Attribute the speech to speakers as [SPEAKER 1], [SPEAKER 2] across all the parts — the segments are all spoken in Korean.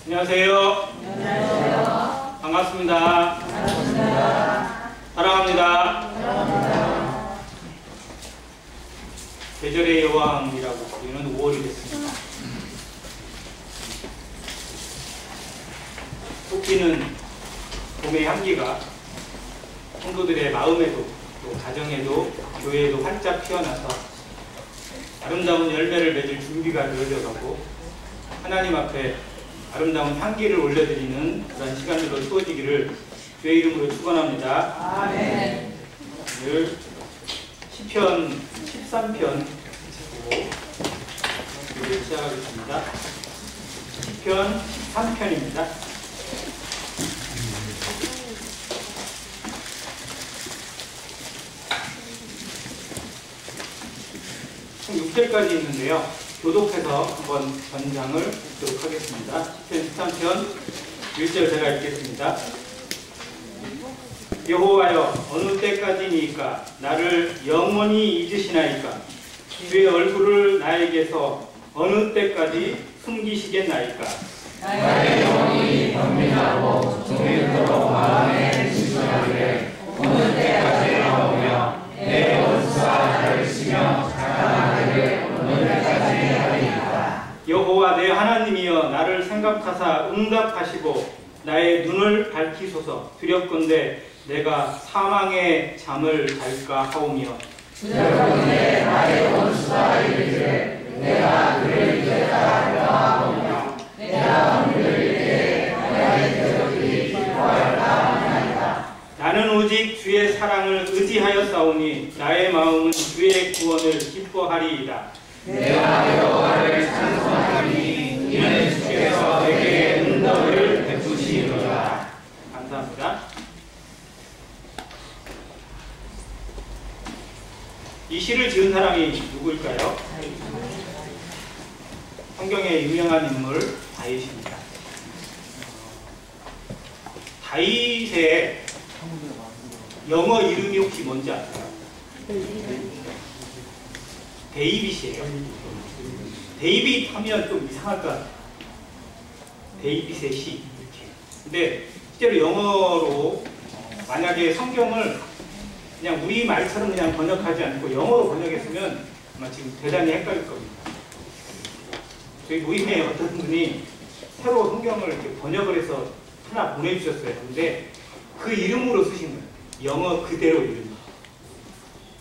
[SPEAKER 1] 안녕하세요.
[SPEAKER 2] 안녕하세요.
[SPEAKER 1] 반갑습니다.
[SPEAKER 2] 반갑습니다.
[SPEAKER 1] 사랑합니다.
[SPEAKER 2] 사랑합니다.
[SPEAKER 1] 계절의 여왕이라고 불리는 5월이 됐습니다. 꽃피는 봄의 향기가 성도들의 마음에도 또 가정에도 교회에도 활짝 피어나서 아름다운 열매를 맺을 준비가 되어져가고 하나님 앞에 아름다운 향기를 올려드리는 그런 시간들로 채워지기를 주의 이름으로 축원합니다.
[SPEAKER 2] 아멘.
[SPEAKER 1] 오늘 시편 13편 보고 시작하겠습니다. 시편 13편입니다. 총 6절까지 있는데요. 교독해서 한번 전장을 읽도록 하겠습니다. 시편 13편 1절 제가 읽겠습니다. 여호와여, 어느 때까지니까 나를 영원히 잊으시나이까? 주의 얼굴을 나에게서 어느 때까지 숨기시겠나이까?
[SPEAKER 3] 나의 영혼이 번민하고 종일토록 마음에 지수하기를 어느 때까지 나오며 내 원수가 나를 치며 자랑하기를 어느 때까지 하리이까?
[SPEAKER 1] 여호와 내 하나님이여, 나를 생각하사 응답하시고 나의 눈을 밝히소서. 두렵건대 내가 사망의 잠을 잘까 하오며
[SPEAKER 3] 두렵건대 나의 원수가 이르기를 내가 그를 이겼다 할까 하오며 내가 그를 이기되 나의 대적이 기뻐할까 하나이다.
[SPEAKER 1] 나는 오직 주의 사랑을 의지하여 싸우니 나의 마음은 주의 구원을 기뻐하리이다.
[SPEAKER 3] 내가 여호와를 찬송하니 이는 주께서 내게 응답을 베푸시리로다.
[SPEAKER 1] 감사합니다. 이 시를 지은 사람이 누구일까요? 성경의 유명한 인물 다윗입니다. 다윗의 영어 이름이 혹시 뭔지 아세요? 데이빗이에요. 데이빗 하면 좀 이상할까? 데이빗의 시 이렇게. 근데 실제로 영어로 만약에 성경을 그냥 우리 말처럼 그냥 번역하지 않고 영어로 번역했으면 아마 지금 대단히 헷갈릴 겁니다. 저희 모임에 어떤 분이 새로 성경을 이렇게 번역을 해서 하나 보내주셨어요. 근데 그 이름으로 쓰신 거예요. 영어 그대로 이름.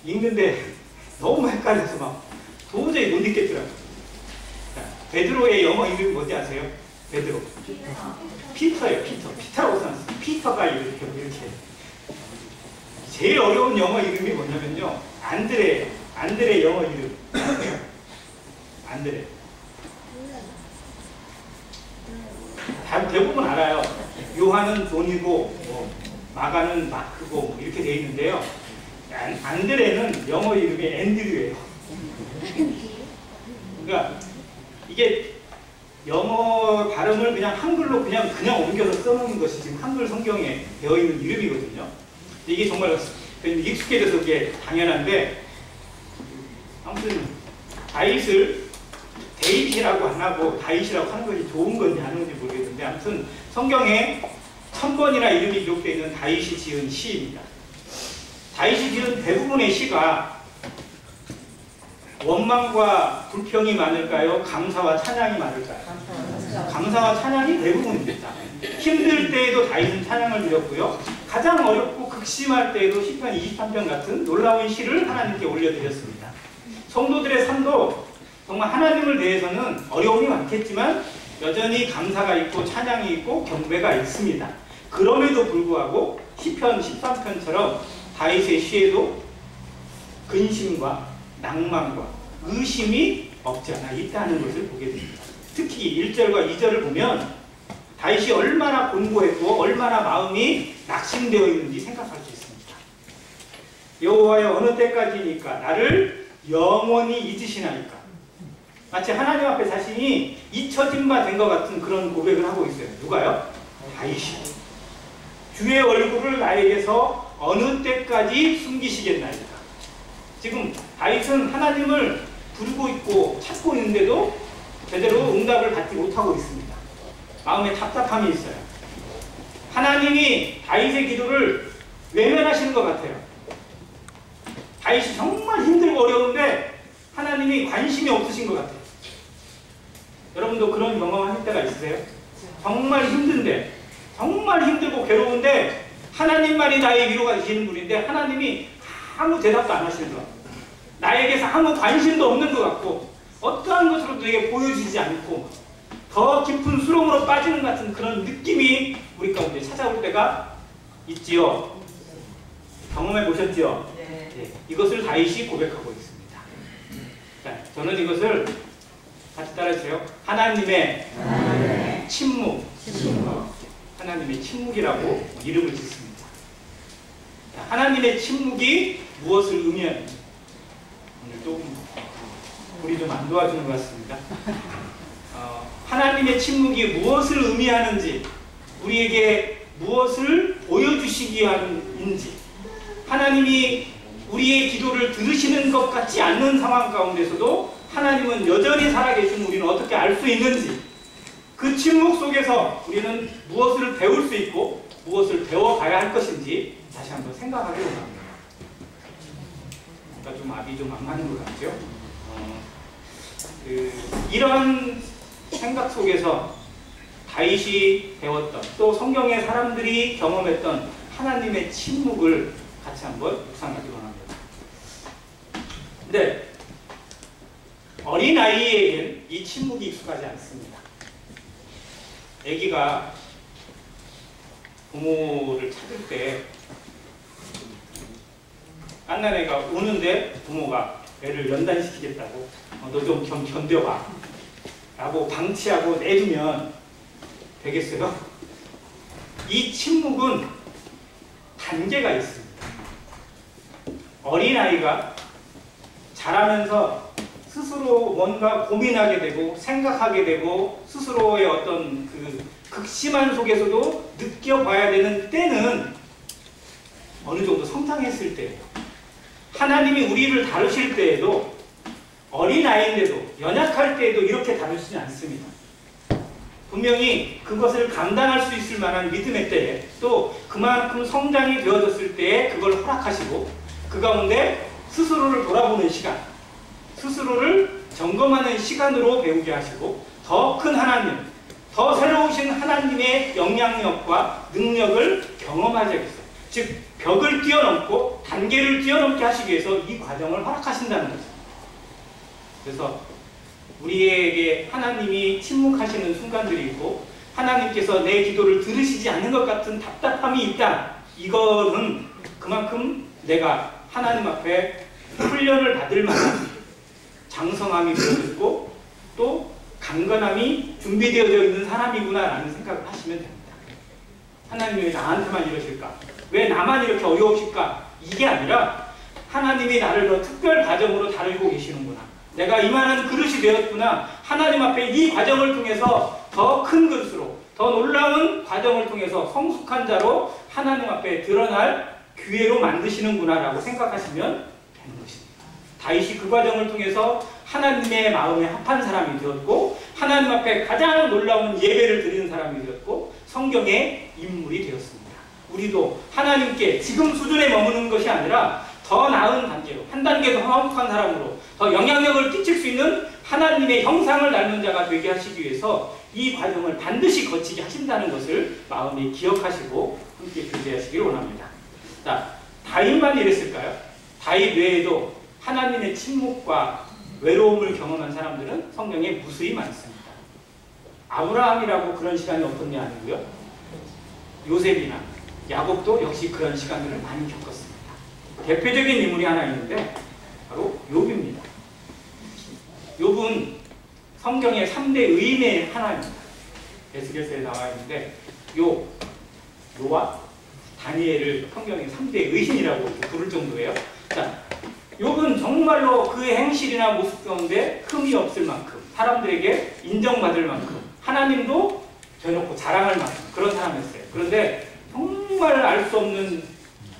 [SPEAKER 1] 읽는데 너무 헷갈려서 막 도저히 못 읽겠더라고요. 베드로의 영어 이름이 뭔지 아세요? 베드로. 피터예요. 피터라고 써놨어요. 피터가 이렇게. 제일 어려운 영어 이름이 뭐냐면요. 안드레 영어 이름. 안드레. 대부분 알아요. 요한은 존이고, 마가는 마크고, 이렇게 돼 있는데요. 안드레는 영어 이름이 앤드류예요. 그러니까 이게 영어 발음을 그냥 한글로 그냥 옮겨서 써놓은 것이 지금 한글 성경에 되어 있는 이름이거든요. 이게 정말 익숙해져서 그게 당연한데, 아무튼 다윗을 데이빗이라고 안 하고 다윗이라고 하는 것이 좋은 건지 안 좋은지 모르겠는데, 아무튼 성경에 1000번이나 이름이 기록되어 있는 다윗이 지은 시입니다. 다윗이 지은 대부분의 시가 원망과 불평이 많을까요? 감사와 찬양이 많을까요? 감사와 찬양이 대부분입니다. 힘들 때에도 다윗은 찬양을 드렸고요. 가장 어렵고 극심할 때에도 시편 23편 같은 놀라운 시를 하나님께 올려드렸습니다. 성도들의 삶도 정말 하나님을 대해서는 어려움이 많겠지만 여전히 감사가 있고 찬양이 있고 경배가 있습니다. 그럼에도 불구하고 시편 13편처럼 다윗의 시에도 근심과 낭만과 의심이 없지 않아 있다는 것을 보게 됩니다. 특히 1절과 2절을 보면 다윗이 얼마나 공고했고 얼마나 마음이 낙심되어 있는지 생각할 수 있습니다. 여호와여, 어느 때까지니까 나를 영원히 잊으시나이까? 마치 하나님 앞에 자신이 잊혀진 바 된 것 같은 그런 고백을 하고 있어요. 누가요? 다윗이. 주의 얼굴을 나에게서 어느 때까지 숨기시겠나이까? 지금 다윗은 하나님을 부르고 있고 찾고 있는데도 제대로 응답을 받지 못하고 있습니다. 마음에 답답함이 있어요. 하나님이 다윗의 기도를 외면하시는 것 같아요. 다윗이 정말 힘들고 어려운데 하나님이 관심이 없으신 것 같아요. 여러분도 그런 경험하실 때가 있으세요? 정말 힘든데, 정말 힘들고 괴로운데 하나님만이 나의 위로가 되시는 분인데 하나님이 아무 대답도 안 하시는 것 같아요. 나에게서 아무 관심도 없는 것 같고 어떠한 것으로도 내게 보여지지 않고 더 깊은 수렁으로 빠지는 것 같은 그런 느낌이 우리 가운데 찾아올 때가 있지요. 경험해 보셨지요? 네. 이것을 다윗이 고백하고 있습니다. 자, 저는 이것을 같이 따라주세요. 하나님의 침묵. 하나님의 침묵이라고 이름을 짓습니다. 자, 하나님의 침묵이 무엇을 의미하는지 오늘 조금 우리 좀 안 도와주는 것 같습니다. 하나님의 침묵이 무엇을 의미하는지, 우리에게 무엇을 보여주시기 하는지, 하나님이 우리의 기도를 들으시는 것 같지 않는 상황 가운데서도 하나님은 여전히 살아계신 우리는 어떻게 알 수 있는지, 그 침묵 속에서 우리는 무엇을 배울 수 있고 무엇을 배워가야 할 것인지 다시 한번 생각하기로 합니다. 그러니까 좀 압이 좀 안 맞는 것 같죠? 이런 생각 속에서 다윗이 배웠던, 또 성경의 사람들이 경험했던 하나님의 침묵을 같이 한번 묵상하기로 합니다. 근데 어린아이에겐 이 침묵이 익숙하지 않습니다. 아기가 부모를 찾을 때 갓난 애가 우는데 부모가 애를 연단시키겠다고 너 좀 견뎌봐 라고 방치하고 내두면 되겠어요? 이 침묵은 단계가 있습니다. 어린아이가 자라면서 스스로 뭔가 고민하게 되고 생각하게 되고 스스로의 어떤 그 극심한 속에서도 느껴봐야 되는 때는 어느 정도 성장했을 때예요. 하나님이 우리를 다루실 때에도 어린아이인데도 연약할 때에도 이렇게 다루시지 않습니다. 분명히 그것을 감당할 수 있을 만한 믿음의 때에 또 그만큼 성장이 되어졌을 때에 그걸 허락하시고 그 가운데 스스로를 돌아보는 시간, 스스로를 점검하는 시간으로 배우게 하시고 더 큰 하나님, 더 새로우신 하나님의 영향력과 능력을 경험하게 하겠어요. 즉 벽을 뛰어넘고 단계를 뛰어넘게 하시기 위해서 이 과정을 허락하신다는 거죠. 그래서 우리에게 하나님이 침묵하시는 순간들이 있고 하나님께서 내 기도를 들으시지 않는 것 같은 답답함이 있다. 이거는 그만큼 내가 하나님 앞에 훈련을 받을 만한 장성함이 되어졌고 또 강건함이 준비되어져 있는 사람이구나라는 생각을 하시면 됩니다. 하나님이 왜 나한테만 이러실까? 왜 나만 이렇게 어려우실까? 이게 아니라 하나님이 나를 더 특별 과정으로 다루고 계시는구나. 내가 이만한 그릇이 되었구나. 하나님 앞에 이 과정을 통해서 더 큰 그릇으로, 더 놀라운 과정을 통해서 성숙한 자로 하나님 앞에 드러날 기회로 만드시는구나 라고 생각하시면 되는 것입니다. 다윗이 그 과정을 통해서 하나님의 마음에 합한 사람이 되었고 하나님 앞에 가장 놀라운 예배를 드리는 사람이 되었고 성경의 인물이 되었습니다. 우리도 하나님께 지금 수준에 머무는 것이 아니라 더 나은 단계로, 한 단계 더 성숙한 사람으로 더 영향력을 끼칠 수 있는 하나님의 형상을 닮은 자가 되게 하시기 위해서 이 과정을 반드시 거치게 하신다는 것을 마음에 기억하시고 함께 교제하시길 원합니다. 자, 다윗만 이랬을까요? 다윗 외에도 하나님의 침묵과 외로움을 경험한 사람들은 성경에 무수히 많습니다. 아브라함이라고 그런 시간이 없었냐 아니고요. 요셉이나 야곱도 역시 그런 시간들을 많이 겪었습니다. 대표적인 인물이 하나 있는데 바로 욥입니다. 욥은 성경의 3대 의인의 하나입니다. 에스겔서에 나와 있는데 요와 다니엘을 성경의 3대 의인이라고 부를 정도예요. 자, 욥은 정말로 그의 행실이나 모습 가운데 흠이 없을 만큼 사람들에게 인정받을 만큼 하나님도 대놓고 자랑할 만큼 그런 사람이었어요. 그런데 정말 알 수 없는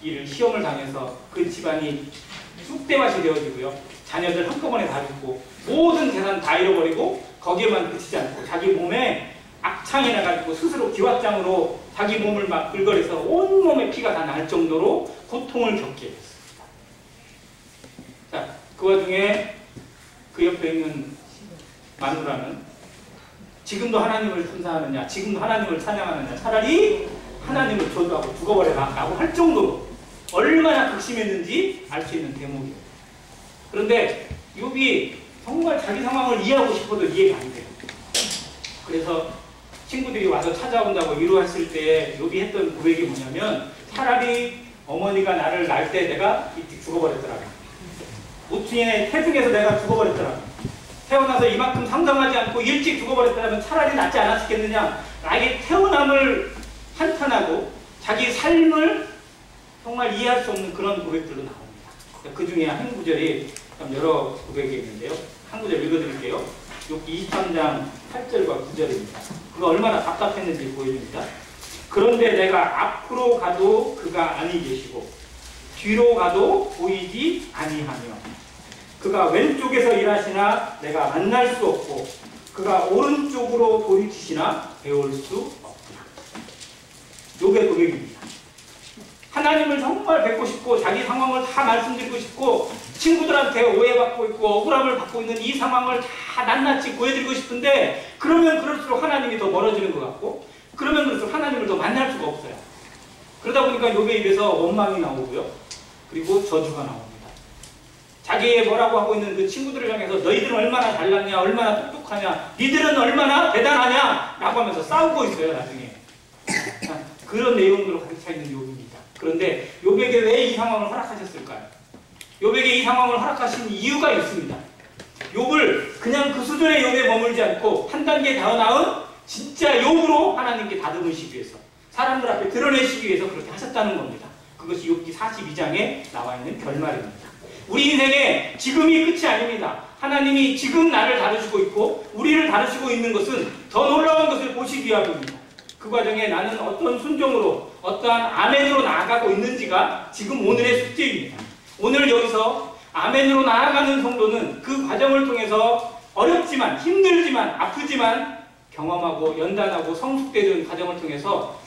[SPEAKER 1] 일을 시험을 당해서 그 집안이 쑥대밭이 되어지고요. 자녀들 한꺼번에 다 죽고 모든 재산 다 잃어버리고 거기에만 그치지 않고 자기 몸에 악창이 나가지고 스스로 기왓장으로 자기 몸을 막 긁어내서 온몸에 피가 다 날 정도로 고통을 겪게 됐습니다. 자, 그 와중에 그 옆에 있는 마누라는 지금도 하나님을 순사하느냐, 지금도 하나님을 찬양하느냐, 차라리 하나님을 저주하고 죽어버려라 라고 할 정도로 얼마나 극심했는지 알 수 있는 대목이에요. 그런데 욥이 정말 자기 상황을 이해하고 싶어도 이해가 안 돼요. 그래서 친구들이 와서 찾아온다고 위로했을 때 욥이 했던 고백이 뭐냐면, 차라리 어머니가 나를 낳을 때 내가 일찍 죽어버렸더라고. 모친의 태중에서 내가 죽어버렸더라고. 태어나서 이만큼 상상하지 않고 일찍 죽어버렸다면 차라리 낫지 않았겠느냐. 나에게 태어남을 한탄하고 자기 삶을 정말 이해할 수 없는 그런 고백들로 나옵니다. 그 중에 한 구절이 여러 고백이 있는데요. 한 구절 읽어드릴게요. 욥기 23장 8절과 9절입니다. 그가 얼마나 답답했는지 보여줍니다. 그런데 내가 앞으로 가도 그가 아니 계시고 뒤로 가도 보이지 아니하며 그가 왼쪽에서 일하시나 내가 만날 수 없고 그가 오른쪽으로 돌이키시나 배울 수 없구나. 욥의 고백입니다. 하나님을 정말 뵙고 싶고 자기 상황을 다 말씀드리고 싶고 친구들한테 오해받고 있고 억울함을 받고 있는 이 상황을 다 낱낱이 보여드리고 싶은데, 그러면 그럴수록 하나님이 더 멀어지는 것 같고 그러면 그럴수록 하나님을 더 만날 수가 없어요. 그러다 보니까 욥의 입에서 원망이 나오고요. 그리고 저주가 나옵니다. 자기의 뭐라고 하고 있는 그 친구들을 향해서 너희들은 얼마나 잘났냐, 얼마나 똑똑하냐, 니들은 얼마나 대단하냐 라고 하면서 싸우고 있어요. 나중에 그런 내용으로 가득 차 있는 욥입니다. 그런데 욥에게 왜 이 상황을 허락하셨을까요? 욥에게 이 상황을 허락하신 이유가 있습니다. 욥을 그냥 그 수준의 욥에 머물지 않고 한 단계 더 나은 진짜 욥으로 하나님께 다듬으시기 위해서, 사람들 앞에 드러내시기 위해서 그렇게 하셨다는 겁니다. 그것이 욥기 42장에 나와 있는 결말입니다. 우리 인생에 지금이 끝이 아닙니다. 하나님이 지금 나를 다루시고 있고 우리를 다루시고 있는 것은 더 놀라운 것을 보시기 위함입니다. 그 과정에 나는 어떤 순종으로, 어떠한 아멘으로 나아가고 있는지가 지금 오늘의 숙제입니다. 오늘 여기서 아멘으로 나아가는 성도는 그 과정을 통해서 어렵지만, 힘들지만, 아프지만 경험하고 연단하고 성숙되는 과정을 통해서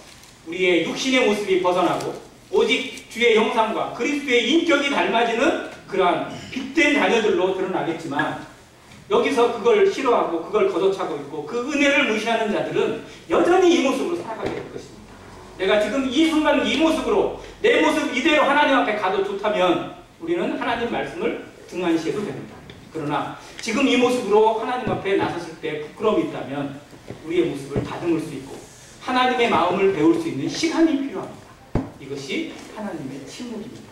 [SPEAKER 1] 우리의 육신의 모습이 벗어나고 오직 주의 형상과 그리스도의 인격이 닮아지는 그러한 빛된 자녀들로 드러나겠지만, 여기서 그걸 싫어하고 그걸 걷어차고 있고 그 은혜를 무시하는 자들은 여전히 이 모습으로 살아가게 될 것입니다. 내가 지금 이 순간 이 모습으로, 내 모습 이대로 하나님 앞에 가도 좋다면 우리는 하나님 말씀을 등한시해도 됩니다. 그러나 지금 이 모습으로 하나님 앞에 나섰을 때 부끄러움이 있다면 우리의 모습을 다듬을 수 있고 하나님의 마음을 배울 수 있는 시간이 필요합니다. 이것이 하나님의 침묵입니다.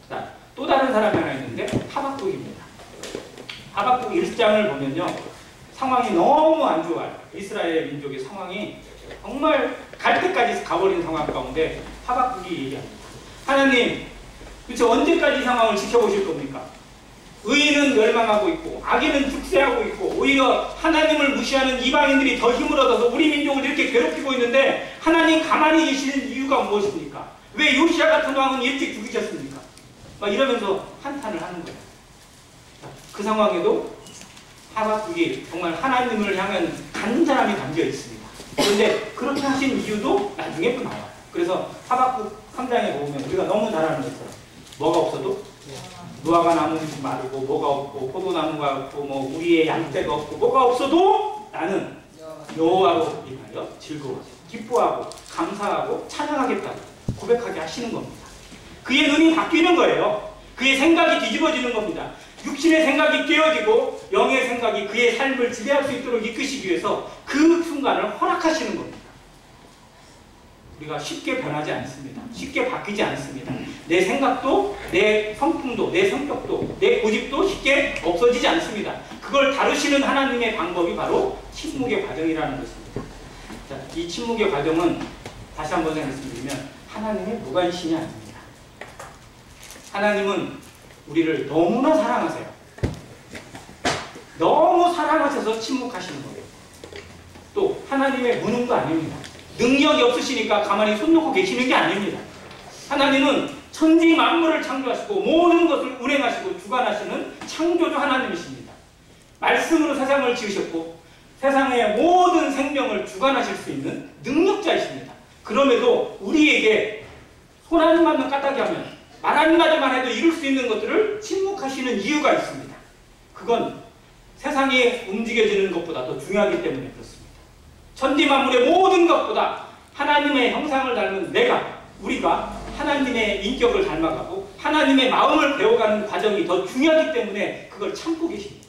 [SPEAKER 1] 자, 또 다른 사람이 하나 있는데 하박국입니다. 하박국 1장을 보면요, 상황이 너무 안 좋아요. 이스라엘 민족의 상황이 정말 갈 때까지 가버린 상황 가운데 하박국이 얘기합니다. 하나님, 도대체 언제까지 이 상황을 지켜보실 겁니까? 의인은 멸망하고 있고 악인은 축세하고 있고 오히려 하나님을 무시하는 이방인들이 더 힘을 얻어서 우리 민족을 이렇게 괴롭히고 있는데 하나님 가만히 계시는 이유가 무엇입니까? 왜 요시야 같은 왕은 일찍 죽이셨습니까? 막 이러면서 한탄을 하는 거예요. 그 상황에도 하박국이 정말 하나님을 향한 간절함이 담겨 있습니다. 그런데 그렇게 하신 이유도 나중에 또 나와요. 그래서 하박국 3장에 보면 우리가 너무 잘 아는 것처럼 뭐가 없어도 무화과 나무는 마르고 뭐가 없고 포도나무가 없고 뭐 우리의 양떼가 없고 뭐가 없어도 나는 여호와로 인하여 즐거워하고 기뻐하고 감사하고 찬양하겠다고 고백하게 하시는 겁니다. 그의 눈이 바뀌는 거예요. 그의 생각이 뒤집어지는 겁니다. 육신의 생각이 깨어지고 영의 생각이 그의 삶을 지배할 수 있도록 이끄시기 위해서 그 순간을 허락하시는 겁니다. 우리가 쉽게 변하지 않습니다. 쉽게 바뀌지 않습니다. 내 생각도, 내 성품도, 내 성격도, 내 고집도 쉽게 없어지지 않습니다. 그걸 다루시는 하나님의 방법이 바로 침묵의 과정이라는 것입니다. 자, 이 침묵의 과정은 다시 한번 말씀드리면 하나님의 무관심이 아닙니다. 하나님은 우리를 너무나 사랑하세요. 너무 사랑하셔서 침묵하시는 거예요. 또 하나님의 무능도 아닙니다. 능력이 없으시니까 가만히 손 놓고 계시는 게 아닙니다. 하나님은 천지 만물을 창조하시고 모든 것을 운행하시고 주관하시는 창조주 하나님이십니다. 말씀으로 세상을 지으셨고 세상의 모든 생명을 주관하실 수 있는 능력자이십니다. 그럼에도 우리에게 손 한마디만 까딱이 하면 말 한마디만 해도 이룰 수 있는 것들을 침묵하시는 이유가 있습니다. 그건 세상이 움직여지는 것보다 더 중요하기 때문에 그렇습니다. 천지만물의 모든 것보다 하나님의 형상을 닮은 우리가 하나님의 인격을 닮아가고 하나님의 마음을 배워가는 과정이 더 중요하기 때문에 그걸 참고 계십니다.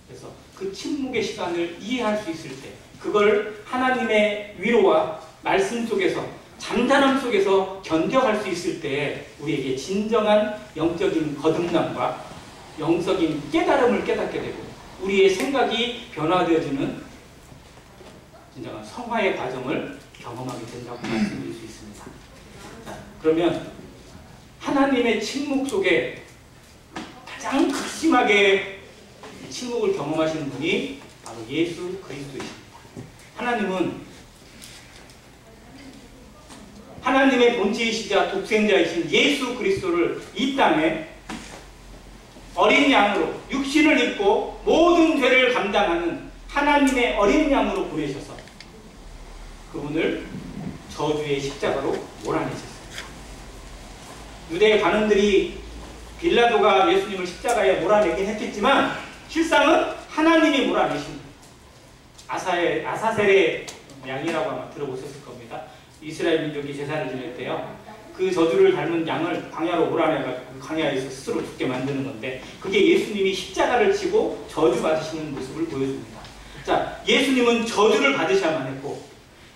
[SPEAKER 1] 그래서 그 침묵의 시간을 이해할 수 있을 때 그걸 하나님의 위로와 말씀 속에서 잠잠함 속에서 견뎌갈 수 있을 때 우리에게 진정한 영적인 거듭남과 영적인 깨달음을 깨닫게 되고 우리의 생각이 변화되어지는 진정한 성화의 과정을 경험하게 된다고 말씀드릴 수 있습니다. 자, 그러면 하나님의 침묵 속에 가장 극심하게 침묵을 경험하시는 분이 바로 예수 그리스도이십니다. 하나님은 하나님의 본체이시자 독생자이신 예수 그리스도를 이 땅에 어린 양으로 육신을 입고 모든 죄를 감당하는 하나님의 어린 양으로 보내셔서 그분을 저주의 십자가로 몰아내셨습니다. 유대 관원들이 빌라도가 예수님을 십자가에 몰아내긴 했겠지만 실상은 하나님이 몰아내신 아사셀의 양이라고 아마 들어보셨을 겁니다. 이스라엘 민족이 제사를 지낼 때요. 그 저주를 닮은 양을 광야로 몰아내가지고 광야에서 스스로 죽게 만드는 건데 그게 예수님이 십자가를 지고 저주받으시는 모습을 보여줍니다. 자, 예수님은 저주를 받으셔야만 했고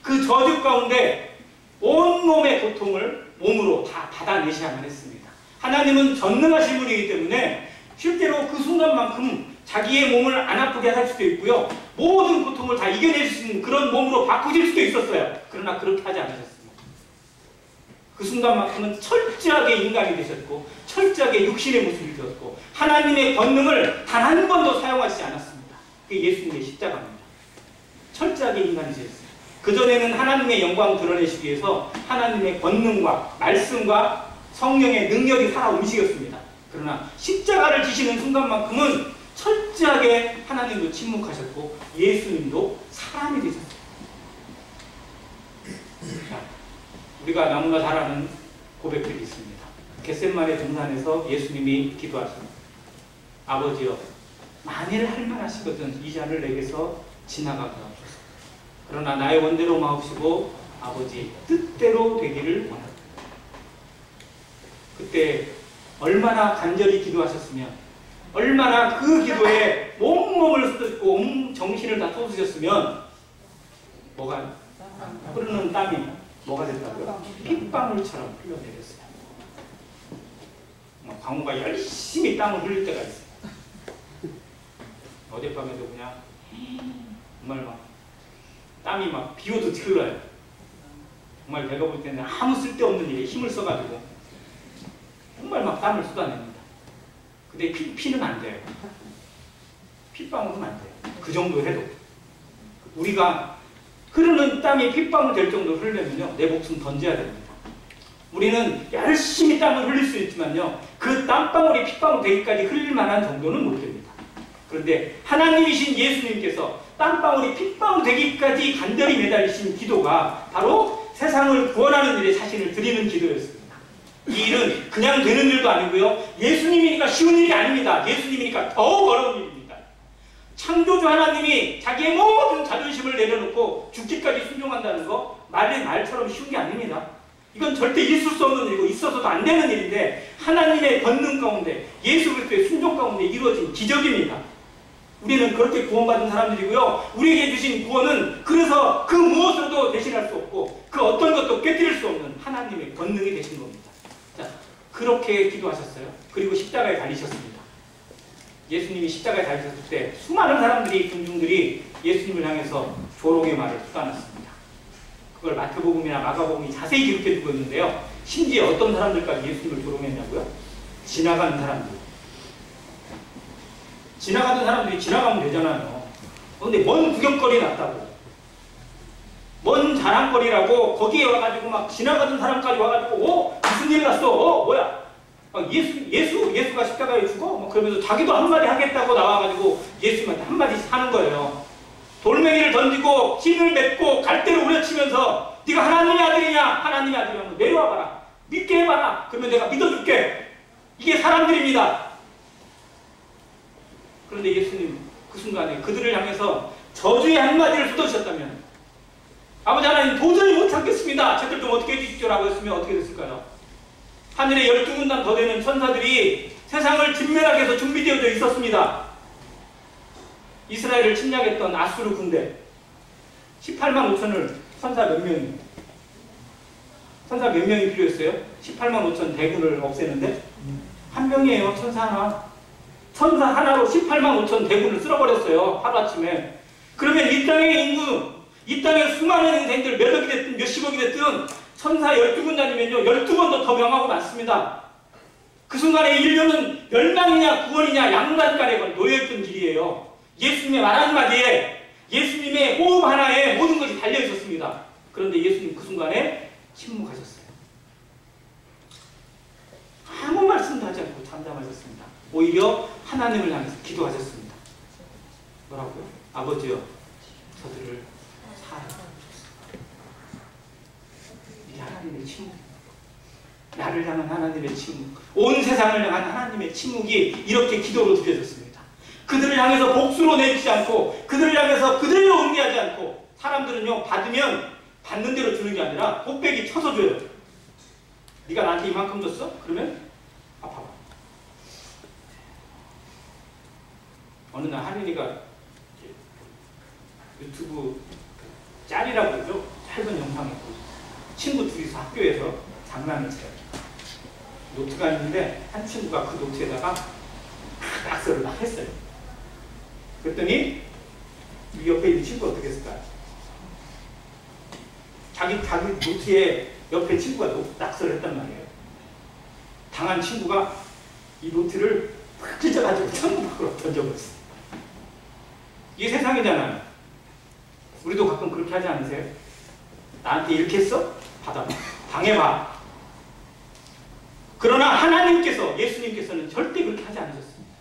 [SPEAKER 1] 그 저주 가운데 온몸의 고통을 몸으로 다 받아내셔야만 했습니다. 하나님은 전능하신 분이기 때문에 실제로 그 순간만큼 자기의 몸을 안 아프게 할 수도 있고요. 모든 고통을 다 이겨낼 수 있는 그런 몸으로 바꾸실 수도 있었어요. 그러나 그렇게 하지 않으셨습니다. 그 순간만큼은 철저하게 인간이 되셨고 철저하게 육신의 모습이 되었고 하나님의 권능을 단 한 번도 사용하지 않았습니다. 그게 예수님의 십자가입니다. 철저하게 인간이 되셨어요. 그전에는 하나님의 영광을 드러내시기 위해서 하나님의 권능과 말씀과 성령의 능력이 살아 움직였습니다. 그러나 십자가를 지시는 순간만큼은 철저하게 하나님도 침묵하셨고 예수님도 사람이 되셨어요. 자, 우리가 너무나 잘 아는 고백들이 있습니다. 겟셋마네 동산에서 예수님이 기도하십니다. 아버지여, 만일 할만하시거든 이 잔을 내게서 지나가게 하옵소서. 그러나 나의 원대로 마옵시고 아버지 뜻대로 되기를 원합니다. 그때 얼마나 간절히 기도하셨으면 얼마나 그 기도에 온몸을 쏟으시고 온 정신을 다 쏟으셨으면 뭐가 흐르는 땀이 뭐가 됐다고요? 핏방울처럼 흘러내렸어요. 광우가 열심히 땀을 흘릴 때가 있어요. 어젯밤에도 그냥 정말 막 땀이 막 비 오듯이 흘러요. 정말 내가 볼 때는 아무 쓸데없는 일에 힘을 써가지고 정말 막 땀을 쏟아냅니다. 근데 피는 안 돼요. 핏방울은 안 돼요. 그 정도 해도. 우리가 흐르는 땀이 핏방울 될 정도 흐르려면요, 내 목숨 던져야 됩니다. 우리는 열심히 땀을 흘릴 수 있지만요, 그 땀방울이 핏방울 되기까지 흘릴 만한 정도는 못 됩니다. 그런데 하나님이신 예수님께서 땀방울이 핏방울 되기까지 간절히 매달리신 기도가 바로 세상을 구원하는 일에 자신을 드리는 기도였습니다. 이 일은 그냥 되는 일도 아니고요, 예수님이니까 쉬운 일이 아닙니다. 예수님이니까 더욱 어려운 일입니다. 창조주 하나님이 자기의 모든 자존심을 내려놓고 죽기까지 순종한다는 거 말처럼 쉬운 게 아닙니다. 이건 절대 있을 수 없는 일이고 있어서도 안 되는 일인데 하나님의 권능 가운데 예수 그리스도의 순종 가운데 이루어진 기적입니다. 우리는 그렇게 구원받은 사람들이고요, 우리에게 주신 구원은 그래서 그 무엇으로도 대신할 수 없고 그 어떤 것도 깨뜨릴 수 없는 하나님의 권능이 되신 겁니다. 자, 그렇게 기도하셨어요. 그리고 십자가에 달리셨습니다. 예수님이 십자가에 달리셨을 때 수많은 사람들이, 군중들이 예수님을 향해서 조롱의 말을 쏟아놨습니다. 그걸 마태복음이나 마가복음이 자세히 기록해두고 있는데요, 심지어 어떤 사람들까지 예수님을 조롱했냐고요? 지나가는 사람들. 지나가던 사람들이 지나가면 되잖아요. 근데 먼 구경거리 났다고, 먼 자랑거리라고 거기에 와가지고 막 지나가던 사람까지 와가지고 무슨 일 났어? 뭐야? 예수가 십자가에 죽어? 막 그러면서 자기도 한마디 하겠다고 나와가지고 하고 예수님한테 한마디씩 하는 거예요. 돌멩이를 던지고 힘을 맺고 갈대로 우려치면서 네가 하나님의 아들이냐? 하나님의 아들이라면 내려와봐라. 믿게 해봐라. 그러면 내가 믿어줄게. 이게 사람들입니다. 그런데 예수님 그 순간에 그들을 향해서 저주의 한마디를 쏟으셨다면 아버지 하나님 도저히 못 참겠습니다. 저들 좀 어떻게 해주십시오 라고 했으면 어떻게 됐을까요? 하늘에 12군단 더 되는 천사들이 세상을 진멸하기 위해서 준비되어져 있었습니다. 이스라엘을 침략했던 아수르 군대 18만 5천을 천사 몇 명이 필요했어요? 18만 5천 대군을 없애는데 한 명이에요. 천사 하나. 천사 하나로 18만 5천 대군을 쓸어버렸어요. 하루아침에. 그러면 이 땅의 인구, 이 땅의 수많은 인생들 몇 억이 됐든 몇십억이 됐든 천사 12군단이면요 12번 더 명하고 많습니다. 그 순간에 인류는 멸망이냐 구원이냐 양단간에 놓여있던 길이에요. 예수님의 말 한마디에, 예수님의 호흡 하나에 모든 것이 달려있었습니다. 그런데 예수님 그 순간에 침묵하셨어요. 아무 말씀도 하지 않고 잠잠하셨습니다. 오히려 하나님을 향해서 기도하셨습니다. 뭐라고요? 아버지요, 저들을 사랑하옵소서. 이게 하나님의 침묵. 나를 향한 하나님의 침묵, 온 세상을 향한 하나님의 침묵이 이렇게 기도로 드려졌습니다. 그들을 향해서 복수로 내리지 않고, 그들을 향해서 그대로 응대하지 않고, 사람들은요 받으면 받는 대로 주는 게 아니라 곱빼기 쳐서 줘요. 네가 나한테 이만큼 줬어? 그러면 아파. 어느 날 할머니가 유튜브 짤이라고 그러죠? 짧은 영상이 있고 친구 둘이서 학교에서 장난을 쳐요. 노트가 있는데 한 친구가 그 노트에다가 낙서를 막 했어요. 그랬더니 이 옆에 있는 친구가 어떻게 했을까요? 자기 노트에 옆에 친구가 낙서를 했단 말이에요. 당한 친구가 이 노트를 팍 찢어가지고 천국 밖으로 던져버렸어요. 이게 세상이잖아요. 우리도 가끔 그렇게 하지 않으세요? 나한테 이렇게 했어? 받아봐. 당해봐. 그러나 하나님께서, 예수님께서는 절대 그렇게 하지 않으셨습니다.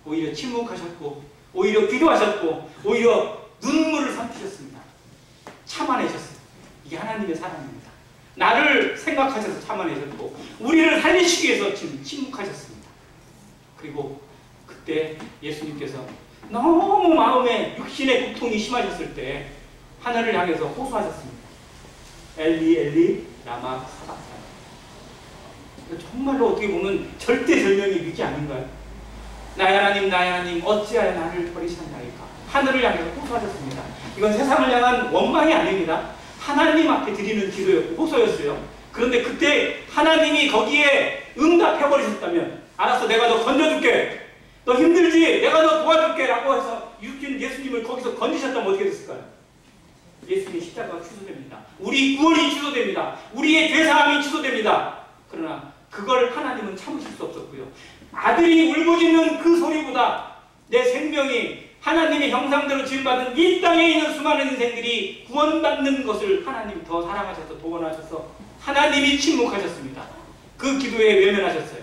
[SPEAKER 1] 오히려 침묵하셨고, 오히려 기도하셨고, 오히려 눈물을 삼키셨습니다. 참아내셨습니다. 이게 하나님의 사랑입니다. 나를 생각하셔서 참아내셨고, 우리를 살리시기 위해서 지금 침묵하셨습니다. 그리고 그때 예수님께서 너무 마음에 육신의 고통이 심하셨을 때 하늘을 향해서 호소하셨습니다. 엘리 엘리 라마 사박사니. 정말로 어떻게 보면 절대절명의 위기 아닌가요? 나의 하나님 나의 하나님 어찌하여 나를 버리셨나이까. 하늘을 향해서 호소하셨습니다. 이건 세상을 향한 원망이 아닙니다. 하나님 앞에 드리는 기도였고 호소였어요. 그런데 그때 하나님이 거기에 응답해버리셨다면, 알았어, 내가 너 건져줄게, 너 힘들지? 내가 너 도와줄게 라고 해서 육신 예수님을 거기서 건지셨다면 어떻게 됐을까요? 예수님의 십자가가 취소됩니다. 우리 구원이 취소됩니다. 우리의 죄사함이 취소됩니다. 그러나 그걸 하나님은 참으실 수 없었고요. 아들이 울부짖는 그 소리보다 내 생명이 하나님의 형상대로 지음받은 이 땅에 있는 수많은 인생들이 구원받는 것을 하나님이 더 사랑하셔서 도원하셔서 하나님이 침묵하셨습니다. 그 기도에 외면하셨어요.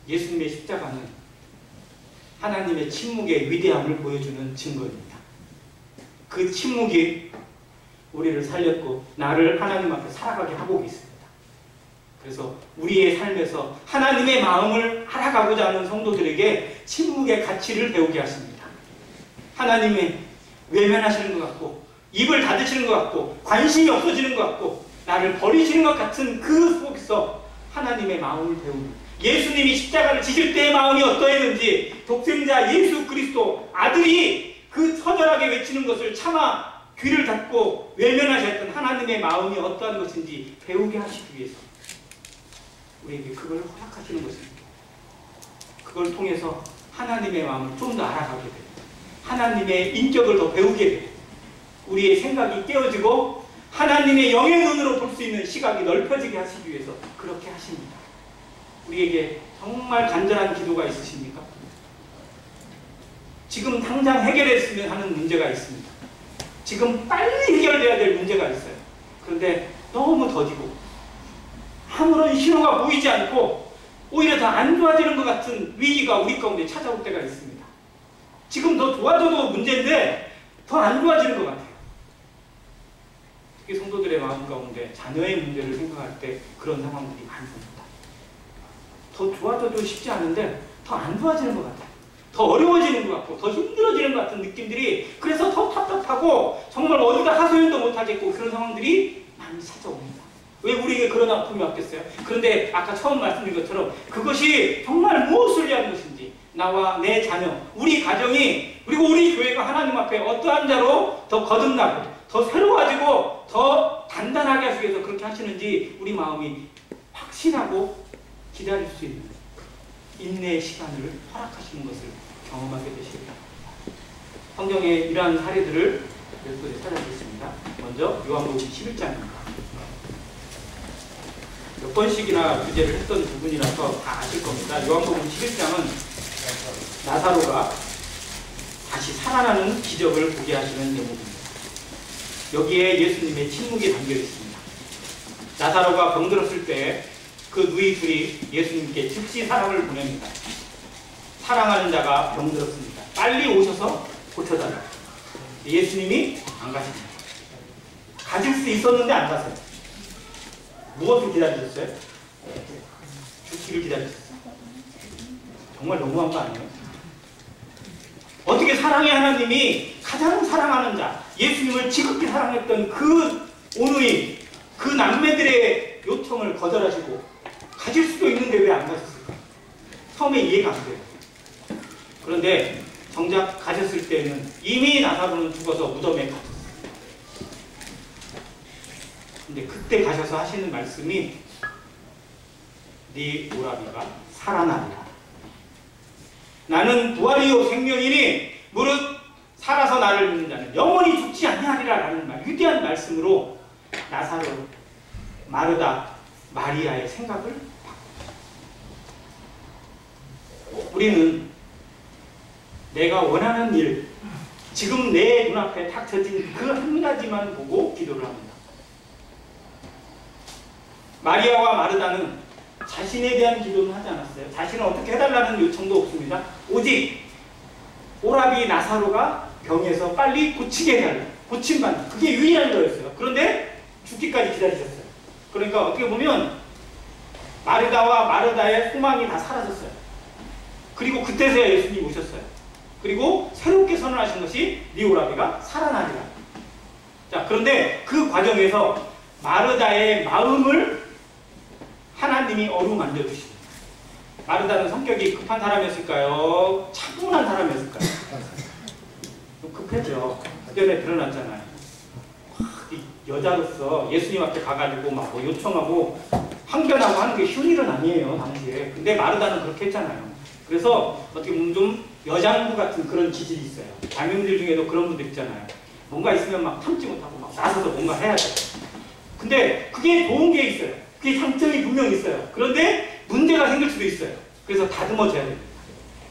[SPEAKER 1] 예수님의 십자가는 하나님의 침묵의 위대함을 보여주는 증거입니다. 그 침묵이 우리를 살렸고 나를 하나님 앞에 살아가게 하고 있습니다. 그래서 우리의 삶에서 하나님의 마음을 알아가고자 하는 성도들에게 침묵의 가치를 배우게 하십니다. 하나님의 외면하시는 것 같고, 입을 닫으시는 것 같고, 관심이 없어지는 것 같고, 나를 버리시는 것 같은 그 속에서 하나님의 마음을 배우는, 예수님이 십자가를 지실 때의 마음이 어떠했는지, 독생자 예수 그리스도 아들이 그 처절하게 외치는 것을 참아 귀를 닫고 외면하셨던 하나님의 마음이 어떠한 것인지 배우게 하시기 위해서 우리에게 그걸 허락하시는 것입니다. 그걸 통해서 하나님의 마음을 좀 더 알아가게 됩니다. 하나님의 인격을 더 배우게 됩니다. 우리의 생각이 깨어지고 하나님의 영의 눈으로 볼 수 있는 시각이 넓혀지게 하시기 위해서 그렇게 하십니다. 우리에게 정말 간절한 기도가 있으십니까? 지금 당장 해결했으면 하는 문제가 있습니다. 지금 빨리 해결돼야 될 문제가 있어요. 그런데 너무 더디고 아무런 신호가 보이지 않고 오히려 더 안 좋아지는 것 같은 위기가 우리 가운데 찾아올 때가 있습니다. 지금 더 좋아져도 문제인데 더 안 좋아지는 것 같아요. 특히 성도들의 마음 가운데 자녀의 문제를 생각할 때 그런 상황들이 많습니다. 더 좋아져도 쉽지 않은데 더 안 좋아지는 것 같아요. 더 어려워지는 것 같고 더 힘들어지는 것 같은 느낌들이, 그래서 더 답답하고 정말 어디다 하소연도 못하겠고 그런 상황들이 많이 찾아옵니다. 왜 우리에게 그런 아픔이 왔겠어요? 그런데 아까 처음 말씀드린 것처럼 그것이 정말 무엇을 위한 것인지, 나와 내 자녀, 우리 가정이, 그리고 우리 교회가 하나님 앞에 어떠한 자로 더 거듭나고 더 새로워지고 더 단단하게 하시기 위해서 그렇게 하시는지 우리 마음이 확신하고 기다릴 수 있는 인내의 시간을 허락하시는 것을 경험하게 되시기 바랍니다. 성경에 이러한 사례들을 몇 가지 찾아보겠습니다. 먼저 요한복음 11장입니다. 몇 번씩이나 주제를 했던 부분이라서 다 아실 겁니다. 요한복음 11장은 나사로가 다시 살아나는 기적을 보게 하시는 대목입니다. 여기에 예수님의 침묵이 담겨 있습니다. 나사로가 병들었을 때 그 누이 둘이 예수님께 즉시 사랑을 보냅니다. 사랑하는 자가 병들었습니다. 빨리 오셔서 고쳐달라. 예수님이 안 가십니다. 가질 수 있었는데 안 가세요. 무엇을 기다리셨어요? 죽기를 기다리셨어요. 정말 너무한 거 아니에요? 어떻게 사랑의 하나님이 가장 사랑하는 자, 예수님을 지극히 사랑했던 그 오누이, 그 남매들의 요청을 거절하시고 가질 수도 있는데 왜 안 가셨을까? 처음에 이해가 안 돼요. 그런데 정작 가셨을 때는 이미 나사로는 죽어서 무덤에 가셨어요. 근데 그때 가셔서 하시는 말씀이 네 오라비가 살아나리라. 나는 부활이요 생명이니 무릇 살아서 나를 믿는 자는 영원히 죽지 아니하리라 라는 위대한 말씀으로 나사로, 마르다, 마리아의 생각을 바꿉니다. 우리는 내가 원하는 일, 지금 내 눈앞에 닥쳐진 그 한 가지만 보고 기도를 합니다. 마리아와 마르다는 자신에 대한 기도는 하지 않았어요. 자신을 어떻게 해달라는 요청도 없습니다. 오직 오라비 나사로가 병에서 빨리 고치게 해달라. 고침받는, 그게 유일한 거였어요. 그런데 죽기까지 기다리셨어요. 그러니까 어떻게 보면 마르다와 마르다의 소망이 다 사라졌어요. 그리고 그때서야 예수님이 오셨어요. 그리고 새롭게 선언하신 것이 네 오라비가 살아나리라. 자, 그런데 그 과정에서 마르다의 마음을 하나님이 어루만져 주십니다. 마르다는 성격이 급한 사람이었을까요? 차분한 사람이었을까요? 좀 급했죠. 그전에 드러났잖아요. 여자로서 예수님 앞에 가가지고 막 뭐 요청하고 항변하고 하는 게 쉬운 일은 아니에요, 당시에. 근데 마르다는 그렇게 했잖아요. 그래서 어떻게 보면 좀 여장부 같은 그런 기질이 있어요. 장님들 중에도 그런 분들 있잖아요. 뭔가 있으면 막 참지 못하고 막 나서서 뭔가 해야 돼요. 근데 그게 좋은 게 있어요. 그게 장점이 분명히 있어요. 그런데 문제가 생길 수도 있어요. 그래서 다듬어져야 됩니다.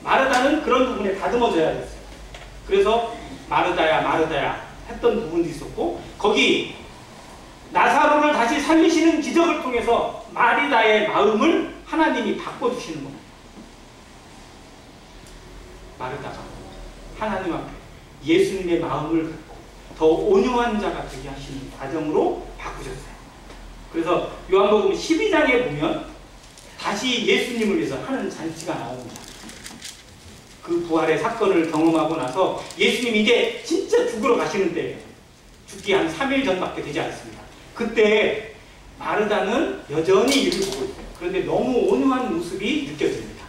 [SPEAKER 1] 마르다는 그런 부분에 다듬어져야 됐어요. 그래서 마르다야 마르다야 했던 부분도 있었고, 거기 나사로를 다시 살리시는 기적을 통해서 마리다의 마음을 하나님이 바꿔주시는 겁니다. 마르다가 하나님 앞에 예수님의 마음을 갖고 더 온유한 자가 되게 하시는 과정으로 바꾸셨어요. 그래서 요한복음 12장에 보면 다시 예수님을 위해서 하는 잔치가 나옵니다. 그 부활의 사건을 경험하고 나서 예수님이 이제 진짜 죽으러 가시는 때예요. 죽기 한 3일 전밖에 되지 않습니다. 그때 마르다는 여전히 일을 보고 있어요. 그런데 너무 온유한 모습이 느껴집니다.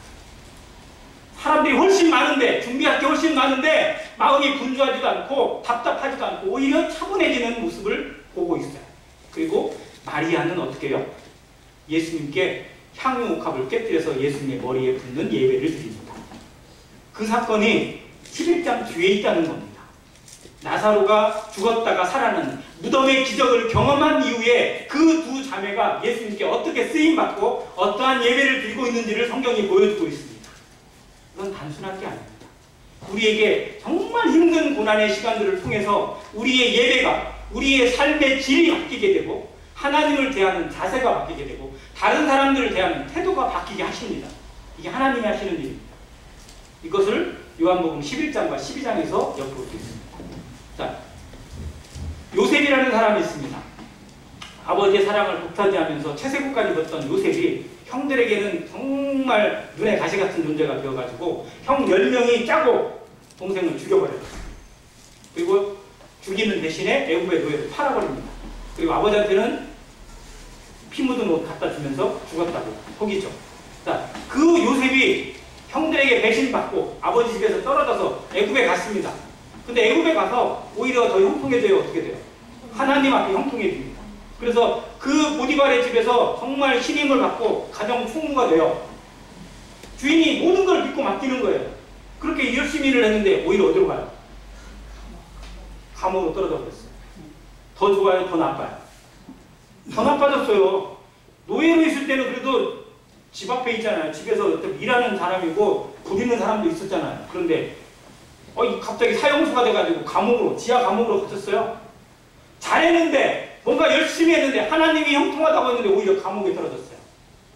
[SPEAKER 1] 사람들이 훨씬 많은데, 준비할 게 훨씬 많은데 마음이 분주하지도 않고 답답하지도 않고 오히려 차분해지는 모습을 보고 있어요. 그리고 마리아는 어떻게 해요? 예수님께 향유 옥합을 깨뜨려서 예수님의 머리에 붓는 예배를 드립니다. 그 사건이 11장 뒤에 있다는 겁니다. 나사로가 죽었다가 살아나는 무덤의 기적을 경험한 이후에 그 두 자매가 예수님께 어떻게 쓰임받고 어떠한 예배를 드리고 있는지를 성경이 보여주고 있습니다. 그건 단순한 게 아닙니다. 우리에게 정말 힘든 고난의 시간들을 통해서 우리의 예배가, 우리의 삶의 질이 바뀌게 되고 하나님을 대하는 자세가 바뀌게 되고 다른 사람들을 대하는 태도가 바뀌게 하십니다. 이게 하나님이 하시는 일입니다. 이것을 요한복음 11장과 12장에서 엿볼 수 있습니다. 자, 요셉이라는 사람이 있습니다. 아버지의 사랑을 독차지하면서 채색옷까지 입었던 요셉이 형들에게는 정말 눈에 가시 같은 존재가 되어가지고 형 10명이 짜고 동생을 죽여버렸어요. 그리고 죽이는 대신에 애굽의 노예로 팔아버립니다. 그리고 아버지한테는 피 묻은 옷 갖다 주면서 죽었다고 속이죠. 자, 그 요셉이 형들에게 배신받고 아버지 집에서 떨어져서 애굽에 갔습니다. 근데 애굽에 가서 오히려 더 형통해져요. 어떻게 돼요? 하나님 앞에 형통해집니다. 그래서 그 보디발의 집에서 정말 신임을 받고 가정 총무가 돼요. 주인이 모든 걸 믿고 맡기는 거예요. 그렇게 열심히 일을 했는데 오히려 어디로 가요? 감옥으로 떨어져 버렸어요. 더 좋아요? 더 나빠요? 더 나빠졌어요. 노예로 있을 때는 그래도 집 앞에 있잖아요. 집에서 일하는 사람이고 부리는 사람도 있었잖아요. 그런데 갑자기 사형수가 돼가지고 감옥으로, 지하 감옥으로 갇혔어요. 잘했는데 뭔가 열심히 했는데 하나님이 형통하다고 했는데 오히려 감옥에 떨어졌어요.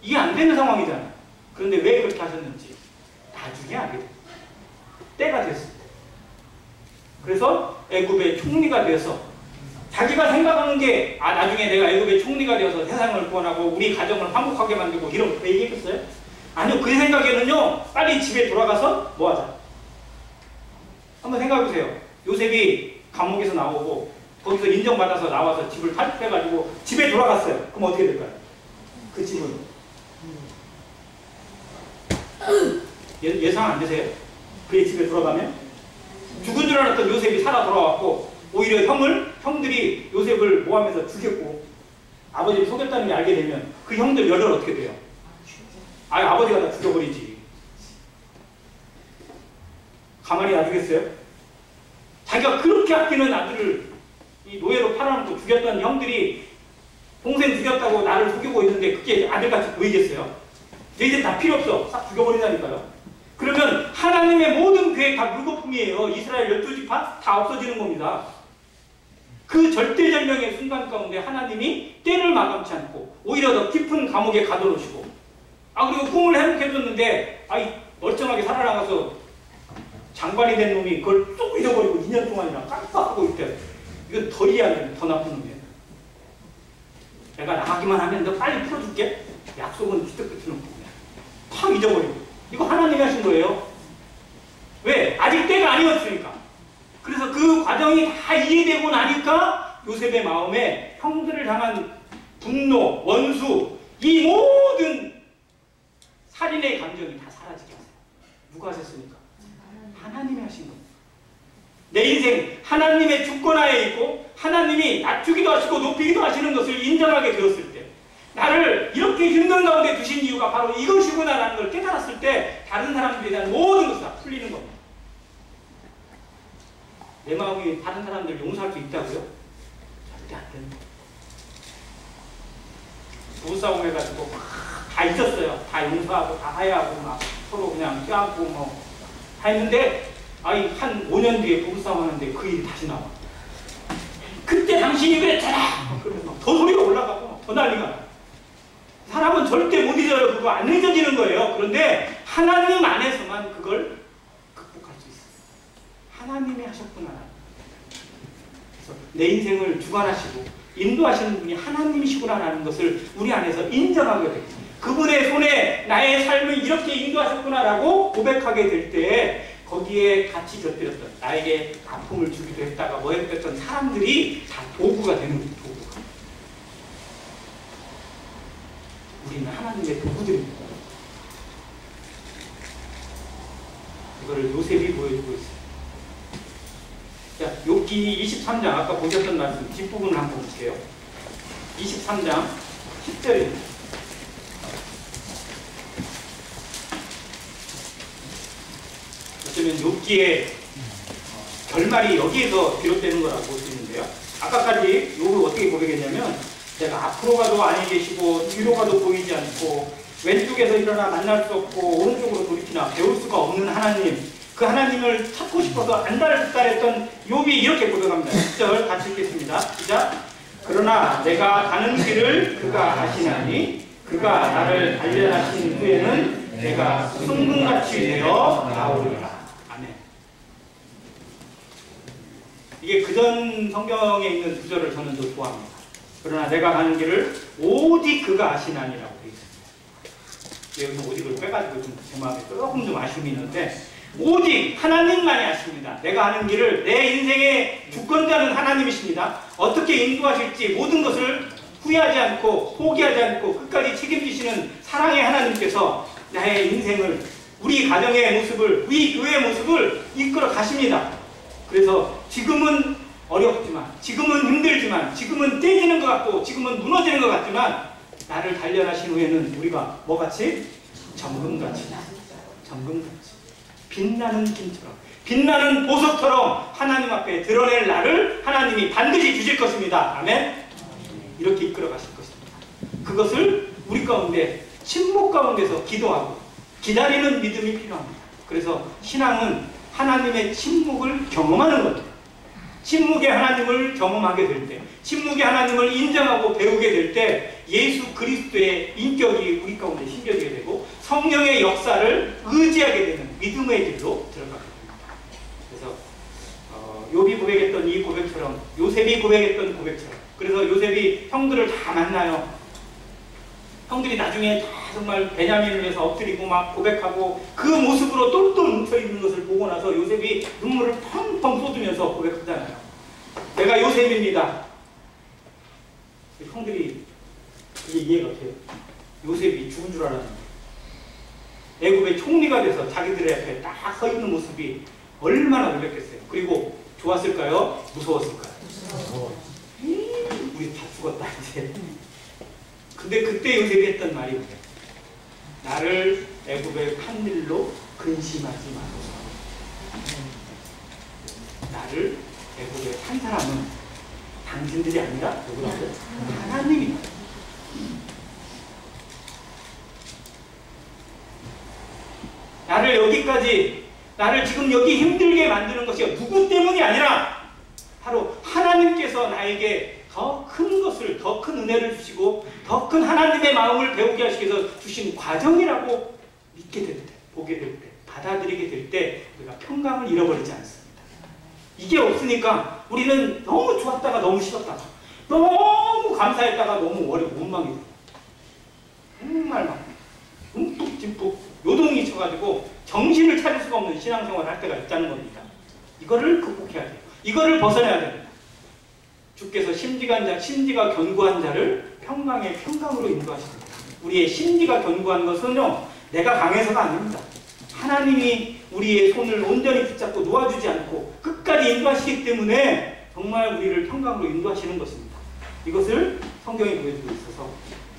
[SPEAKER 1] 이게 안 되는 상황이잖아요. 그런데 왜 그렇게 하셨는지 나중에 알게 돼요. 때가 됐을 때. 그래서 애굽의 총리가 되어서 자기가 생각하는 게 나중에 내가 애굽의 총리가 되어서 세상을 구원하고 우리 가정을 화목하게 만들고 이런 거 얘기했겠어요? 아니요. 그 생각에는요. 빨리 집에 돌아가서 뭐 하자. 한번 생각해보세요. 요셉이 감옥에서 나오고 거기서 인정받아서 나와서 집을 탈퇴해가지고 집에 돌아갔어요. 그럼 어떻게 될까요? 그 집은 예상 안 되세요? 그의 집에 돌아가면? 죽은 줄 알았던 요셉이 살아 돌아왔고 오히려 형들이 요셉을 모함해서 죽였고 아버지를 속였다는 게 알게 되면 그 형들 열혈 어떻게 돼요? 아버지가 다 죽여버리지. 가만히 놔두겠어요? 자기가 그렇게 아끼는 아들을 이 노예로 팔아놓고 죽였던 형들이 동생 죽였다고 나를 속이고 있는데 그게 아들같이 보이겠어요? 이제 다 필요 없어. 싹 죽여버린다니까요. 그러면 하나님의 모든 계획 다 물거품이에요. 이스라엘 12지파 다 없어지는 겁니다. 그 절대절명의 순간 가운데 하나님이 때를 마감치 않고 오히려 더 깊은 감옥에 가둬놓으시고 그리고 꿈을 해줬는데 멀쩡하게 살아나가서 장관이 된 놈이 그걸 쏙 잊어버리고 2년 동안이나 깜빡하고 있대. 이건 더 이해하면 더 나쁜 놈이에요. 내가 나가기만 하면 너 빨리 풀어줄게. 약속은 뒤떡끝이 놓고 팍 잊어버리고. 이거 하나님이 하신 거예요. 왜? 아직 때가 아니었으니까. 그래서 그 과정이 다 이해되고 나니까 요셉의 마음에 형들을 향한 분노, 원수, 이 모든 살인의 감정이 다 사라지게 하세요. 누가 하셨습니까? 하나님이 하신 겁니다. 내 인생 하나님의 주권하에 있고 하나님이 낮추기도 하시고 높이기도 하시는 것을 인정하게 되었을 때 나를 이렇게 힘든 가운데 두신 이유가 바로 이것이구나라는 걸 깨달았을 때 다른 사람들에 대한 모든 것이 다 풀리는 겁니다. 내 마음이 다른 사람들을 용서할 수 있다고요? 절대 안 되는 거예요. 부부싸움 해가지고 다 잊었어요. 다 용서하고 다 화해하고 막 서로 그냥 껴안고 뭐 다 했는데 한 5년 뒤에 부부싸움 하는데 그 일이 다시 나와. 그때 당신이 그랬잖아. 그러면서 더 소리가 올라가고 더 난리가 나. 사람은 절대 못 잊어요. 그거 안 잊어지는 거예요. 그런데 하나님 안에서만 그걸 극복할 수 있어요. 하나님이 하셨구나. 그래서 내 인생을 주관하시고 인도하시는 분이 하나님이시구나라는 것을 우리 안에서 인정하게 됩니다. 그분의 손에 나의 삶을 이렇게 인도하셨구나라고 고백하게 될 때 거기에 같이 곁들였던 나에게 아픔을 주기도 했다가 뭐 했던 사람들이 다 도구가 되는 거예요. 도구가. 우리는 하나님의 도구들입니다. 이거를 요셉이 보여주고 있어요. 자, 욥기 23장 아까 보셨던 말씀 뒷부분을 한번 볼게요. 23장 10절입니다. 어쩌면 욥기의 결말이 여기에서 비롯되는 거라고 볼 수 있는데요. 아까까지 욥을 어떻게 고백했냐면 내가 앞으로 가도 안에 계시고 뒤로 가도 보이지 않고 왼쪽에서 일어나 만날 수 없고 오른쪽으로 돌이키나 배울 수가 없는 하나님, 그 하나님을 찾고 싶어서 안달했던 욥이 이렇게 고백합니다. 10절 같이 읽겠습니다. 시작. 그러나 내가 가는 길을 그가 아시나니 그가 나를 단련하신 후에는 내가 숭금같이 되어 나오리라. 아멘. 이게 그전 성경에 있는 구절을 저는 더 좋아합니다. 그러나 내가 가는 길을 오직 그가 아시나니라고 되어 있습니다. 여기서 오직을 빼가지고 좀 제 마음에 조금 좀 아쉬움이 있는데, 오직 하나님만이 아십니다. 내가 하는 길을, 내 인생의 주권자는 하나님이십니다. 어떻게 인도하실지 모든 것을 후회하지 않고 포기하지 않고 끝까지 책임지시는 사랑의 하나님께서 나의 인생을, 우리 가정의 모습을, 우리 교회의 모습을 이끌어 가십니다. 그래서 지금은 어렵지만, 지금은 힘들지만, 지금은 떼지는 것 같고, 지금은 무너지는 것 같지만, 나를 단련하신 후에는 우리가 뭐같이? 정금같이, 정금같이 빛나는 김처럼, 빛나는 보석처럼 하나님 앞에 드러낼 날을 하나님이 반드시 주실 것입니다. 아멘. 이렇게 이끌어 가실 것입니다. 그것을 우리 가운데, 침묵 가운데서 기도하고 기다리는 믿음이 필요합니다. 그래서 신앙은 하나님의 침묵을 경험하는 겁니다. 침묵의 하나님을 경험하게 될 때, 침묵의 하나님을 인정하고 배우게 될 때 예수 그리스도의 인격이 우리 가운데 심겨지게 되고 성령의 역사를 의지하게 되는 믿음의 길로 들어가게 됩니다. 그래서 욥이 고백했던 이 고백처럼, 요셉이 고백했던 고백처럼, 그래서 요셉이 형들을 다 만나요. 형들이 나중에 다 정말 베냐민을 위해서 엎드리고 막 고백하고 그 모습으로 똘똘 뭉쳐있는 것을 보고 나서 요셉이 눈물을 펑펑 쏟으면서 고백하잖아요. 내가 요셉입니다. 형들이 이게 이해가 돼요. 요셉이 죽은 줄 알았는데 애굽의 총리가 돼서 자기들의 앞에 딱 서 있는 모습이 얼마나 놀랐겠어요. 그리고 좋았을까요? 무서웠을까요? 우리 다 죽었다 이제. 근데 그때 요셉이 했던 말이 뭐예요? 나를 애굽의 한 일로 근심하지 마소서. 나를 애굽의 한 사람은 당신들이 아니라 누구라고요? 하나님이다. 나를 여기까지, 나를 지금 여기 힘들게 만드는 것이 누구 때문이 아니라 바로 하나님께서 나에게 더 큰 것을, 더 큰 은혜를 주시고 더 큰 하나님의 마음을 배우게 하시기 위해서 주신 과정이라고 믿게 될 때, 보게 될 때, 받아들이게 될 때 우리가 평강을 잃어버리지 않습니다. 이게 없으니까 우리는 너무 좋았다가 너무 싫었다가, 너무 감사했다가 너무 원망이 들어요. 정말 막 움푹짐푹 요동이 쳐가지고 정신을 차릴 수가 없는 신앙생활을 할 때가 있다는 겁니다. 이거를 극복해야 돼요. 이거를 벗어나야 됩니다. 주께서 심지가 견고한 자를 평강의 평강으로 인도하십니다. 우리의 심지가 견고한 것은요, 내가 강해서가 아닙니다. 하나님이 우리의 손을 온전히 붙잡고 놓아주지 않고 끝까지 인도하시기 때문에 정말 우리를 평강으로 인도하시는 것입니다. 이것을 성경이 보여주고 있어서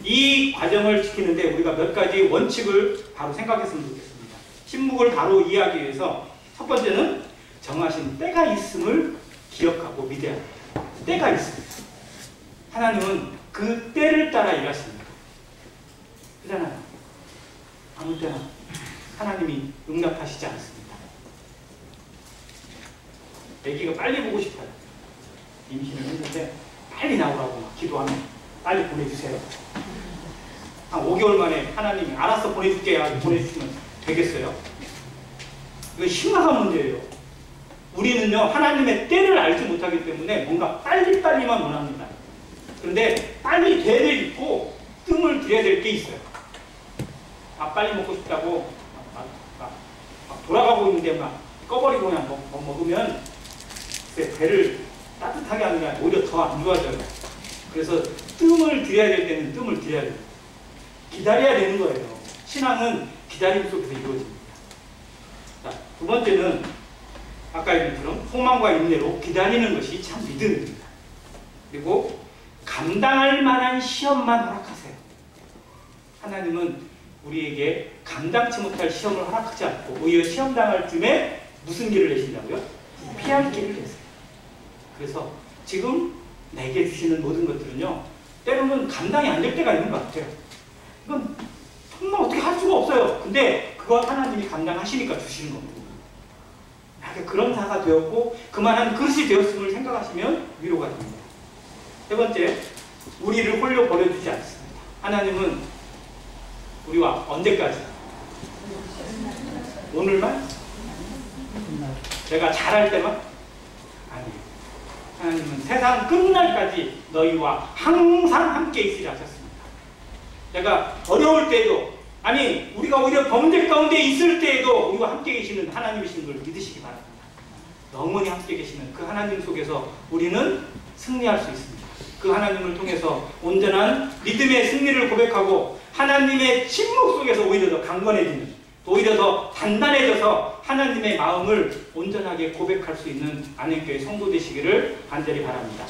[SPEAKER 1] 이 과정을 지키는데 우리가 몇 가지 원칙을 바로 생각했으면 좋겠습니다. 침묵을 바로 이해하기 위해서 첫 번째는 정하신 때가 있음을 기억하고 믿어야 합니다. 때가 있습니다. 하나님은 그 때를 따라 일하십니다. 그렇잖아요. 아무 때나 하나님이 응답하시지 않습니다. 아기가 빨리 보고 싶어요. 임신을 했는데 빨리 나오라고 막 기도하면 빨리 보내주세요. 한 5개월 만에 하나님이 알았어 보내줄게 보내주시면 되겠어요? 이거 심각한 문제예요. 우리는요, 하나님의 때를 알지 못하기 때문에 뭔가 빨리빨리만 원합니다. 그런데 빨리 돼를 입고 뜸을 들여야 될 게 있어요. 밥 빨리 먹고 싶다고 막 돌아가고 있는데 막 꺼버리고 그냥 먹으면 배를 따뜻하게 하는 게 아니라 오히려 더 안 좋아져요. 그래서 뜸을 들여야 될 때는 뜸을 들여야 돼요. 기다려야 되는 거예요. 신앙은 기다림 속에서 이루어집니다. 자, 두 번째는 아까 얘기한 것처럼 소망과 인내로 기다리는 것이 참 믿음입니다. 그리고 감당할 만한 시험만 허락하세요. 하나님은 우리에게 감당치 못할 시험을 허락하지 않고 오히려 시험당할 쯤에 무슨 길을 내신다고요? 피할 길을 내세요. 그래서 지금 내게 주시는 모든 것들은요, 때로는 감당이 안 될 때가 있는 것 같아요. 이건 정말 어떻게 할 수가 없어요. 근데 그거 하나님이 감당하시니까 주시는 겁니다. 그런 자가 되었고 그만한 그릇이 되었음을 생각하시면 위로가 됩니다. 세 번째, 우리를 홀로 버려두지 않습니다. 하나님은 우리와 언제까지? 오늘만? 내가 잘할 때만? 아니에요. 하나님은 세상 끝날까지 너희와 항상 함께 있으리라 하셨습니다. 내가 어려울 때에도, 아니 우리가 오히려 범죄 가운데 있을 때에도 우리와 함께 계시는 하나님이신 걸 믿으시기 바랍니다. 영원히 함께 계시는 그 하나님 속에서 우리는 승리할 수 있습니다. 그 하나님을 통해서 온전한 믿음의 승리를 고백하고 하나님의 침묵 속에서 오히려 더 강건해지는, 오히려 더 단단해져서 하나님의 마음을 온전하게 고백할 수 있는 안행교회 성도 되시기를 간절히 바랍니다.